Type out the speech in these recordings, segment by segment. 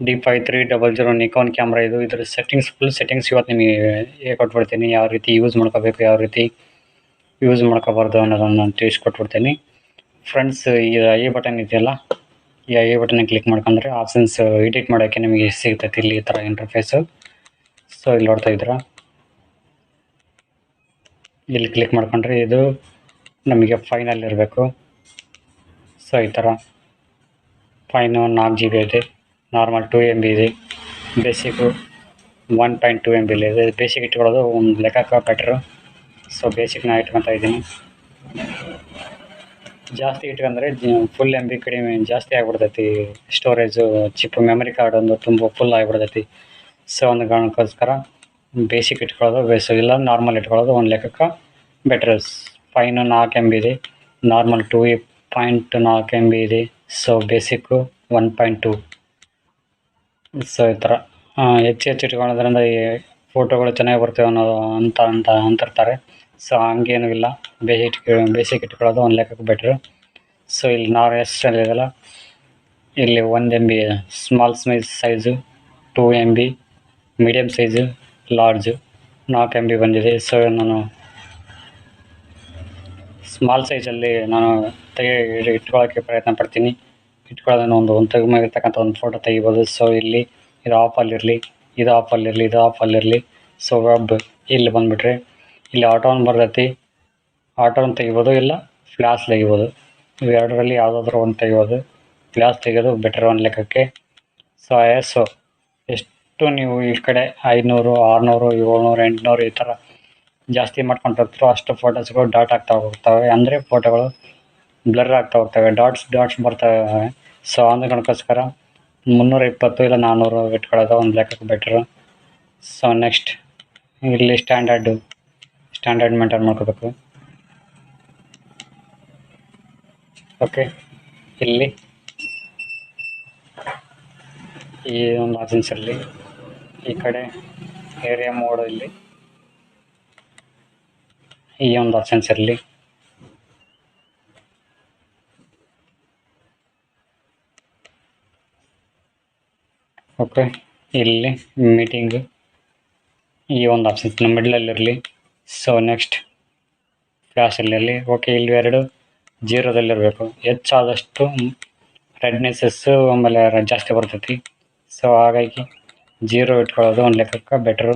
D5300 Nikon camera ಇದು. ಇದರ full settings ಇವತ್ತು ನಿಮಗೆ ಕೊಟ್ಬಿಡ್ತೀನಿ. ಯಾವ ರೀತಿ ಯೂಸ್ ಮಾಡ್ಕೋಬೇಕು, ಯಾವ ರೀತಿ ಯೂಸ್ ಮಾಡ್ಕೋಬಾರ್ದು ಅನ್ನೋದನ್ನು ನಾನು ತಿಳಿಸ್ಕೊಟ್ಬಿಡ್ತೀನಿ ಫ್ರೆಂಡ್ಸ್. ಈ ಬಟನ್ ಇದೆಯಲ್ಲ, ಈ ಬಟನ್ ಕ್ಲಿಕ್ ಮಾಡ್ಕೊಂಡ್ರೆ ಆಪ್ಷನ್ಸ್ ಎಡಿಟ್ ಮಾಡೋಕ್ಕೆ ನಿಮಗೆ ಸಿಗ್ತೈತಿ ಇಲ್ಲಿ ಈ ಥರ ಇಂಟರ್ಫೇಸು. ಸೊ ಇಲ್ಲಿ ನೋಡ್ತಾ ಇದ್ದೀರಾ, ಇಲ್ಲಿ ಕ್ಲಿಕ್ ಮಾಡ್ಕೊಂಡ್ರೆ ಇದು ನಮಗೆ ಫೈನಲ್ಲಿ ಇರಬೇಕು. ಸೊ ಈ ಥರ ಫೈನು 4 GB ಇದೆ, ನಾರ್ಮಲ್ 2 MB ಇದೆ, ಬೇಸಿಕ್ಕು 1.2 MB ಇದೆ. ಬೇಸಿಕ್ ಇಟ್ಕೊಳ್ಳೋದು ಒಂದು ಲೆಕ್ಕಕ್ಕೆ ಬೆಟ್ರು. ಸೊ ಬೇಸಿಕ್ನ ಇಟ್ಕೊತಾ ಇದ್ದೀನಿ. ಜಾಸ್ತಿ ಇಟ್ಕೊಂಡ್ರೆ ಫುಲ್ MB ಕಡಿಮೆ ಜಾಸ್ತಿ ಆಗಿಬಿಡ್ತೈತಿ ಸ್ಟೋರೇಜು. ಚಿಪ್ ಮೆಮರಿ ಕಾರ್ಡ್ ಒಂದು ತುಂಬ ಫುಲ್ ಆಗಿಬಿಡ್ತೈತಿ. ಸೊ ಒಂದು ಕಾರಣಕ್ಕೋಸ್ಕರ ಬೇಸಿಕ್ ಇಟ್ಕೊಳ್ಳೋದು ಬೇಸು, ಇಲ್ಲ ನಾರ್ಮಲ್ ಇಟ್ಕೊಳ್ಳೋದು ಒಂದು ಲೆಕ್ಕಕ್ಕೆ ಬೆಟ್ರ್. ಫೈನು 4 MB ಇದೆ, ನಾರ್ಮಲ್ 2.4 MB ಇದೆ. So basic 1.2. ಸೊ ಈ ಥರ ಹೆಚ್ಚು ಇಟ್ಕೊಳ್ಳೋದ್ರಿಂದ ಈ ಫೋಟೋಗಳು ಚೆನ್ನಾಗಿ ಬರ್ತವೆ ಅನ್ನೋದು ಅಂತಿರ್ತಾರೆ. ಸೊ ಹಂಗೇನೂ ಇಲ್ಲ, ಬೇಸಿಕ್ ಇಟ್ಕೊಳ್ಳೋದು ಒಂದು ಲೆಕ್ಕಕ್ಕೆ ಬೆಟ್ರು. ಸೊ ಇಲ್ಲಿ ಇದೆಲ್ಲ, ಇಲ್ಲಿ 1 MB small size, 2 MB medium size, large 4 MB ಬಂದಿದೆ. ಸೊ ನಾನು ಸ್ಮಾಲ್ ಸೈಜಲ್ಲಿ ಇಟ್ಕೊಳ್ಳೋಕ್ಕೆ ಪ್ರಯತ್ನ ಪಡ್ತೀನಿ. ಇಟ್ಕೊಳ್ಳೋದನ್ನು ಒಂದು ತೆಗಿರ್ತಕ್ಕಂಥ ಒಂದು ಫೋಟೋ ತೆಗಿಬೋದು. ಸೊ ಇಲ್ಲಿ ಇದು ಆಫಲ್ಲಿರಲಿ, ಇದು ಆಫಲ್ಲಿರಲಿ. ಸೊ ವೆಬ್ ಇಲ್ಲಿ ಬಂದುಬಿಟ್ರೆ ಇಲ್ಲಿ ಆಟೋನ್ ಬರ್ತೈತಿ, ಆಟೋನ್ ತೆಗಿಬೋದು, ಇಲ್ಲ ಫ್ಲ್ಯಾಶ್ ತೆಗಿಬೋದು. ಇವೆರಡರಲ್ಲಿ ಯಾವುದಾದ್ರೂ ಒಂದು ತೆಗಿಬೋದು. ಫ್ಲ್ಯಾಶ್ ತೆಗೆಯೋದು ಬೆಟರ್ ಒಂದು ಲೆಕ್ಕಕ್ಕೆ. ಸೊ ISO ಎಷ್ಟು ನೀವು ಈ ಕಡೆ 500, 600, 700, 800 ಈ ಥರ ಜಾಸ್ತಿ ಮಾಡ್ಕೊಂಡು ಹೋಗ್ತಾರೋ ಅಷ್ಟು ಫೋಟೋಸ್ಗಳು ಡಾಟ್ ಆಗ್ತಾ ಹೋಗ್ತವೆ. ಅಂದರೆ ಫೋಟೋಗಳು ಬ್ಲರ್ ಆಗ್ತಾ ಹೋಗ್ತವೆ, ಡಾಟ್ಸ್ ಬರ್ತವೆ. ಸೊ ಅದಕ್ಕೋಸ್ಕರ 320 ಇಲ್ಲ 400 ಇಟ್ಕೊಳ್ಳೋದು ಒಂದು ಲೆಕ್ಕಕ್ಕೆ ಬೆಟ್ರು. ಸೊ ನೆಕ್ಸ್ಟ್ ಇಲ್ಲಿ ಸ್ಟ್ಯಾಂಡರ್ಡ್ ಮೇಂಟೈನ್ ಮಾಡ್ಕೋಬೇಕು. ಓಕೆ, ಇಲ್ಲಿ ಈ ಒಂದು ಆಪ್ಷನ್ಸ್ ಇರಲಿ, ಈ ಕಡೆ ಏರಿಯಾ ಮೋಡ್ ಇಲ್ಲಿ ಈ ಒಂದು ಆಪ್ಷನ್ಸ್ ಇರಲಿ. ಓಕೆ, ಇಲ್ಲಿ ಮೀಟಿಂಗ್ ಈ ಒಂದು ಆಪ್ಷನ್ಸ್ ನಮ್ಮ ಮಿಡ್ಲಲ್ಲಿರಲಿ. ಸೊ ನೆಕ್ಸ್ಟ್ ಫ್ಲ್ಯಾಶಲ್ಲಿರಲಿ. ಓಕೆ, ಇಲ್ಲಿ 2 0ದಲ್ಲಿರಬೇಕು. ಹೆಚ್ಚಾದಷ್ಟು ರೆಡ್ನೆಸ್ಸಸ್ಸು ಆಮೇಲೆ ಜಾಸ್ತಿ ಬರ್ತೈತಿ. ಸೊ ಹಾಗಾಗಿ 0 ಇಟ್ಕೊಳ್ಳೋದು ಒಂದು ಲೆಕ್ಕಕ್ಕೆ ಬೆಟ್ರು.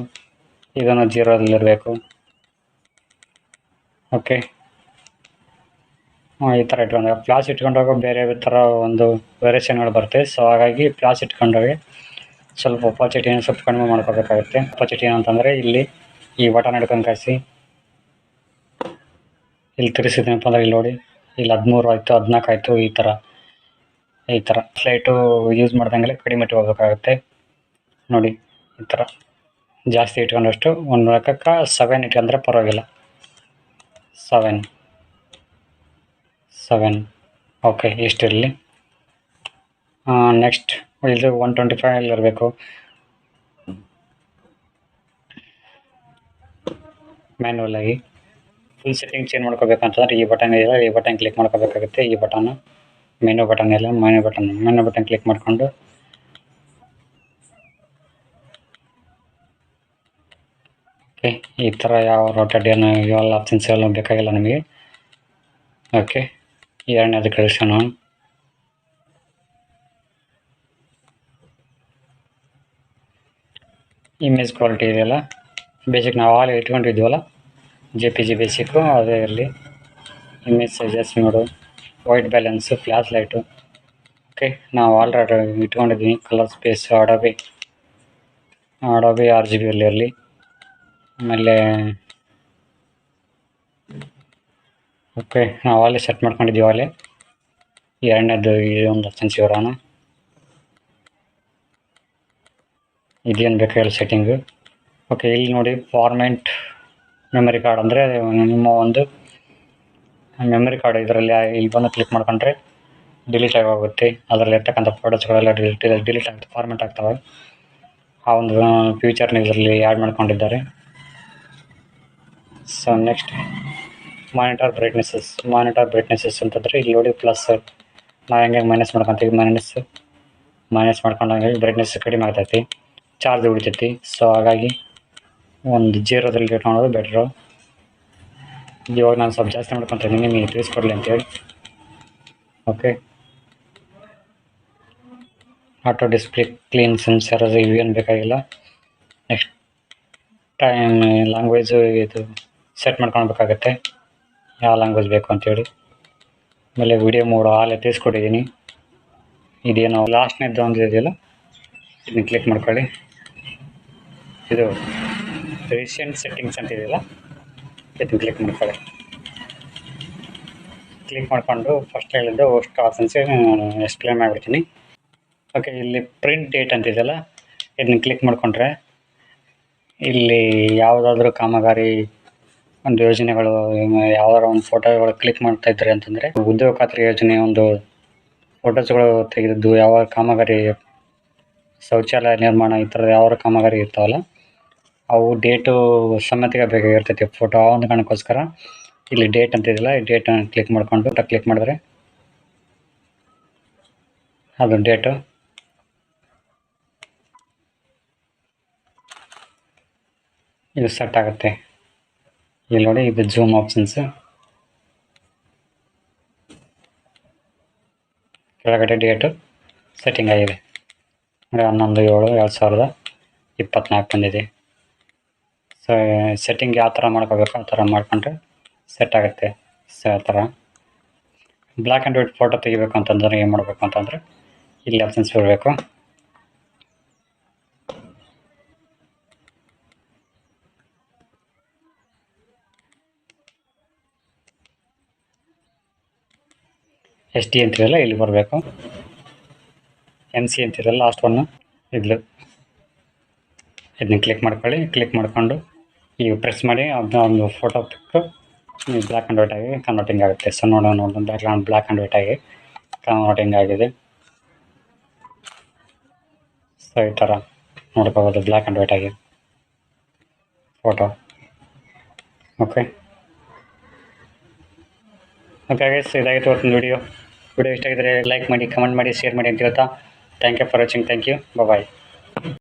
ಇದನ್ನು 0ದಲ್ಲಿರಬೇಕು. ಓಕೆ, ಈ ಥರ ಇಟ್ಕೊಂಡಾಗ ಫ್ಲ್ಯಾಶ್ ಇಟ್ಕೊಂಡಾಗ ಬೇರೆ ಥರ ಒಂದು ವೇರಿಯೇಷನ್ಗಳು ಬರ್ತವೆ. ಸೊ ಹಾಗಾಗಿ ಫ್ಲ್ಯಾಶ್ ಇಟ್ಕೊಂಡಾಗ ಸ್ವಲ್ಪ ಅಪಾಸಿಟಿನ ಸ್ವಲ್ಪ ಕಡಿಮೆ ಮಾಡ್ಕೋಬೇಕಾಗುತ್ತೆ. ಅಪಾಸಿಟಿ ಏನಂತಂದರೆ ಇಲ್ಲಿ ಈ ಬಟನ್ ಹಿಡ್ಕೊಂಡು ಕಾಯಿಸಿ ಇಲ್ಲಿ ತಿರ್ಸಿದ್ದೀನಪ್ಪ ಅಂದರೆ ಇಲ್ಲಿ ನೋಡಿ, ಇಲ್ಲಿ 13 ಆಯಿತು, 14 ಆಯಿತು. ಈ ಥರ ಫ್ಲೈಟು ಯೂಸ್ ಮಾಡ್ದಂಗೆ ಕಡಿಮೆ ಇಟ್ಕೋಬೇಕಾಗುತ್ತೆ. ನೋಡಿ ಈ ಥರ ಜಾಸ್ತಿ ಇಟ್ಕೊಂಡಷ್ಟು ಒಂದು ಲೆಕ್ಕಕ್ಕೆ 7 ಇಟ್ಕೊಂಡ್ರೆ ಪರವಾಗಿಲ್ಲ. 7 ಓಕೆ, ಇಷ್ಟಿರಲಿ. ನೆಕ್ಸ್ಟ್ ಇದು 125 ಇರಬೇಕು. ಮ್ಯಾನ್ಯಲ್ ಆಗಿ ಫುಲ್ ಸೆಟ್ಟಿಂಗ್ ಚೇಂಜ್ ಮಾಡ್ಕೋಬೇಕಂತಂದ್ರೆ ಈ ಬಟನ್ ಇದೆಯಲ್ಲ, ಈ ಬಟನ್ ಕ್ಲಿಕ್ ಮಾಡ್ಕೋಬೇಕಾಗುತ್ತೆ. ಈ ಬಟನ್ ಮೆನು ಬಟನ್ ಕ್ಲಿಕ್ ಮಾಡಿಕೊಂಡು ಓಕೆ, ಈ ಥರ ಯಾವ ರೋಟೇಟ್ ಏನು ಇವೆಲ್ಲ ಆಪ್ಷನ್ಸ್ ಎಲ್ಲ ಬೇಕಾಗಿಲ್ಲ ನಮಗೆ. ಓಕೆ, ಎರಡನೇದು ಕಳಿಸೋಣ. ಇಮೇಜ್ ಕ್ವಾಲಿಟಿ ಇದೆಯಲ್ಲ, ಬೇಸಿಕ್ ನಾವು ಆಲ್ ಇಟ್ಕೊಂಡಿದ್ದೀವಲ್ಲ JPG ಬೇಸಿಕ್ಕು ಅದೇ ಇರಲಿ. ಇಮೇಜ್ ಸೈಜಸ್ ನೋಡು, white balance, flash light. Okay, ನಾವು ಆಲ್ರೆಡಿ ಇಟ್ಕೊಂಡಿದ್ದೀನಿ. ಕಲರ್ ಸ್ಪೇಸ್ ಅಡೋಬಿ RGBಯಲ್ಲಿ ಇರಲಿ. ಆಮೇಲೆ ಓಕೆ, ನಾವು ಅಲ್ಲೇ ಸೆಟ್ ಮಾಡ್ಕೊಂಡಿದ್ದೀವಿ. ಅಲ್ಲೇ ಎರಡನೇದು ಇದೊಂದು ಆಪ್ಷನ್ಸ್ ಇರೋಣ. ಇದೇನು ಬೇಕಾಗಿಲ್ಲ ಸೆಟ್ಟಿಂಗು. ಓಕೆ, ಇಲ್ಲಿ ನೋಡಿ ಫಾರ್ಮ್ಯಾಟ್ ಮೆಮರಿ ಕಾರ್ಡ್ ಅಂದರೆ ನಿಮ್ಮ ಒಂದು ಮೆಮರಿ ಕಾರ್ಡ್ ಇದರಲ್ಲಿ ಇಲ್ಲಿ ಬಂದು ಕ್ಲಿಕ್ ಮಾಡ್ಕೊಂಡ್ರೆ ಡಿಲೀಟ್ ಆಗೋಗುತ್ತೆ. ಅದರಲ್ಲಿ ಇರ್ತಕ್ಕಂಥ ಫೋಟೋಸ್ಗಳೆಲ್ಲ ಡಿಲೀಟ್ ಆಗ್ತವೆ, ಫಾರ್ಮ್ಯಾಟ್ ಆಗ್ತವೆ. ಆ ಒಂದು ಫ್ಯೂಚರ್ನ ಇದರಲ್ಲಿ ಆ್ಯಡ್ ಮಾಡ್ಕೊಂಡಿದ್ದಾರೆ. ಸೊ ನೆಕ್ಸ್ಟ್ ಮಾನಿಟರ್ ಬ್ರೈಟ್ನೆಸ್ಸಸ್ ಅಂತಂದರೆ ಇಲ್ಲಿ ನೋಡಿ ಪ್ಲಸ್ ನಾವು ಹೆಂಗೆ ಮೈನಸ್ ಮಾಡ್ಕೊತೀವಿ, ಮೈನಸ್ ಮಾಡ್ಕೊಂಡಾಗ ಬ್ರೈಟ್ನೆಸ್ ಕಡಿಮೆ ಆಗ್ತೈತಿ, ಚಾರ್ಜ್ ಉಳಿತೈತಿ. ಸೊ ಹಾಗಾಗಿ ಒಂದು 0ದಲ್ಲಿ ಇಟ್ಕೊಳ್ಳೋದು ಬೆಟ್ರು. ಇವಾಗ ನಾನು ಸ್ವಲ್ಪ ಜಾಸ್ತಿ ಮಾಡ್ಕೊತೀನಿ ನಿಮಗೆ ತಿಳಿಸ್ಕೊಡ್ಲಿ ಅಂತೇಳಿ. Okay, auto display clean sensor ಇವೇನು ಬೇಕಾಗಿಲ್ಲ. ನೆಕ್ಸ್ಟ್ ಟೈಮ್ ಲ್ಯಾಂಗ್ವೇಜು ಇದು ಸೆಟ್ ಮಾಡ್ಕೊಳ್ಬೇಕಾಗತ್ತೆ, ಯಾವ ಲ್ಯಾಂಗ್ವೇಜ್ ಬೇಕು ಅಂತೇಳಿ. ಆಮೇಲೆ ವಿಡಿಯೋ ಮೋಡ್ ಆಲೇ ತಿಳಿಸ್ಕೊಟ್ಟಿದ್ದೀನಿ. ಇದೇನೋ ಲಾಸ್ಟ್ನೇದು ಒಂದು ಇದೆಯಲ್ಲ, ಇದನ್ನ ಕ್ಲಿಕ್ ಮಾಡ್ಕೊಳ್ಳಿ. ಇದು ರೀಸೆಂಟ್ ಸೆಟ್ಟಿಂಗ್ಸ್ ಅಂತ ಇದೆಯಲ್ಲ, ಇದನ್ನ ಕ್ಲಿಕ್ ಮಾಡ್ಕೊಳ್ಳಿ. ಕ್ಲಿಕ್ ಮಾಡಿಕೊಂಡು ಫಸ್ಟ್ ಹೇಳಿದ್ದು ಅಷ್ಟು ಆಪ್ಷನ್ಸ್ ಎಕ್ಸ್ಪ್ಲೇನ್ ಮಾಡಿಬಿಡ್ತೀನಿ. ಓಕೆ, ಇಲ್ಲಿ ಪ್ರಿಂಟ್ ಡೇಟ್ ಅಂತಿದೆಯಲ್ಲ, ಇದನ್ನ ಕ್ಲಿಕ್ ಮಾಡಿಕೊಂಡ್ರೆ ಇಲ್ಲಿ ಯಾವುದಾದ್ರೂ ಕಾಮಗಾರಿ ಒಂದು ಯೋಜನೆಗಳು, ಯಾವ್ದಾರ ಒಂದು ಫೋಟೋಗಳು ಕ್ಲಿಕ್ ಮಾಡ್ತಾ ಇದ್ದಾರೆ ಅಂತಂದರೆ, ಉದ್ಯೋಗ ಖಾತ್ರಿ ಯೋಜನೆ ಒಂದು ಫೋಟೋಸ್ಗಳು ತೆಗೆದಿದ್ದು, ಯಾವ ಕಾಮಗಾರಿ ಶೌಚಾಲಯ ನಿರ್ಮಾಣ ಈ ಥರದ ಯಾವ ಕಾಮಗಾರಿ ಇರ್ತಾವಲ್ಲ, ಅವು ಡೇಟು ಸಮೇತ ಬೇಕಾಗಿರ್ತೈತಿ ಫೋಟೋ. ಆ ಒಂದು ಕಾರಣಕ್ಕೋಸ್ಕರ ಇಲ್ಲಿ ಡೇಟ್ ಅಂತಿದೆಯಲ್ಲ, ಈ ಡೇಟನ್ನು ಕ್ಲಿಕ್ ಮಾಡಿಕೊಂಡು ಕ್ಲಿಕ್ ಮಾಡಿದ್ರೆ ಅದು ಡೇಟು ಇದು ಸೆಟ್ ಆಗುತ್ತೆ. ಇಲ್ಲಿ ನೋಡಿ, ಇದು ಜೂಮ್ ಆಪ್ಷನ್ಸ್, ಕೆಳಗಡೆ ಡೇಟು ಸೆಟ್ಟಿಂಗ್ ಆಗಿದೆ. 11/7/2024 ಬಂದಿದೆ. ಸೊ ಸೆಟ್ಟಿಂಗ್ ಯಾವ ಥರ ಮಾಡ್ಕೋಬೇಕು ಆ ಥರ ಮಾಡ್ಕೊಂಡ್ರೆ ಸೆಟ್ ಆಗುತ್ತೆ. ಸೊ ಆ ಥರ ಬ್ಲ್ಯಾಕ್ ಆ್ಯಂಡ್ ವೈಟ್ ಫೋಟೋ ತೆಗಿಬೇಕು ಅಂತಂದ್ರೆ ಏನು ಮಾಡಬೇಕು ಅಂತಂದರೆ, ಇಲ್ಲಿ ಆಪ್ಷನ್ಸ್ ಬರಬೇಕು. SD ಅಂತಿರಲ್ಲ, ಇಲ್ಲಿ ಬರಬೇಕು. NC ಅಂತಿರಲ್ಲ, ಲಾಸ್ಟ್ ಒನ್ನು ಇದನ್ನು ಕ್ಲಿಕ್ ಮಾಡ್ಕೊಳ್ಳಿ. ಕ್ಲಿಕ್ ಮಾಡಿಕೊಂಡು ಈಗ ಪ್ರೆಸ್ ಮಾಡಿ ಅದನ್ನ ಒಂದು ಫೋಟೋ ತೆಗೆದು ಬ್ಲ್ಯಾಕ್ ಆ್ಯಂಡ್ ವೈಟ್ ಆಗಿ ಕನ್ವರ್ಟಿಂಗ್ ಆಗುತ್ತೆ. ಸೊ ಬ್ಲ್ಯಾಕ್ ಆ್ಯಂಡ್ ವೈಟ್ ಆಗಿ ಕನ್ವರ್ಟಿಂಗ್ ಆಗಿದೆ. ಸೊ ಈ ಥರ ನೋಡ್ಕೋಬೋದು ಬ್ಲ್ಯಾಕ್ ಆ್ಯಂಡ್ ವೈಟ್ ಆಗಿ ಫೋಟೋ. ಓಕೆ ಗೈಸ್, ಇದಾಗಿತ್ತು ಇವತ್ತಿನ ವಿಡಿಯೋ ಇಷ್ಟ ಆಗಿದ್ರೆ ಲೈಕ್ ಮಾಡಿ, ಕಮೆಂಟ್ ಮಾಡಿ, ಶೇರ್ ಮಾಡಿ ಅಂತ ಹೇಳ್ತಾ thank you for watching. Thank you, bye.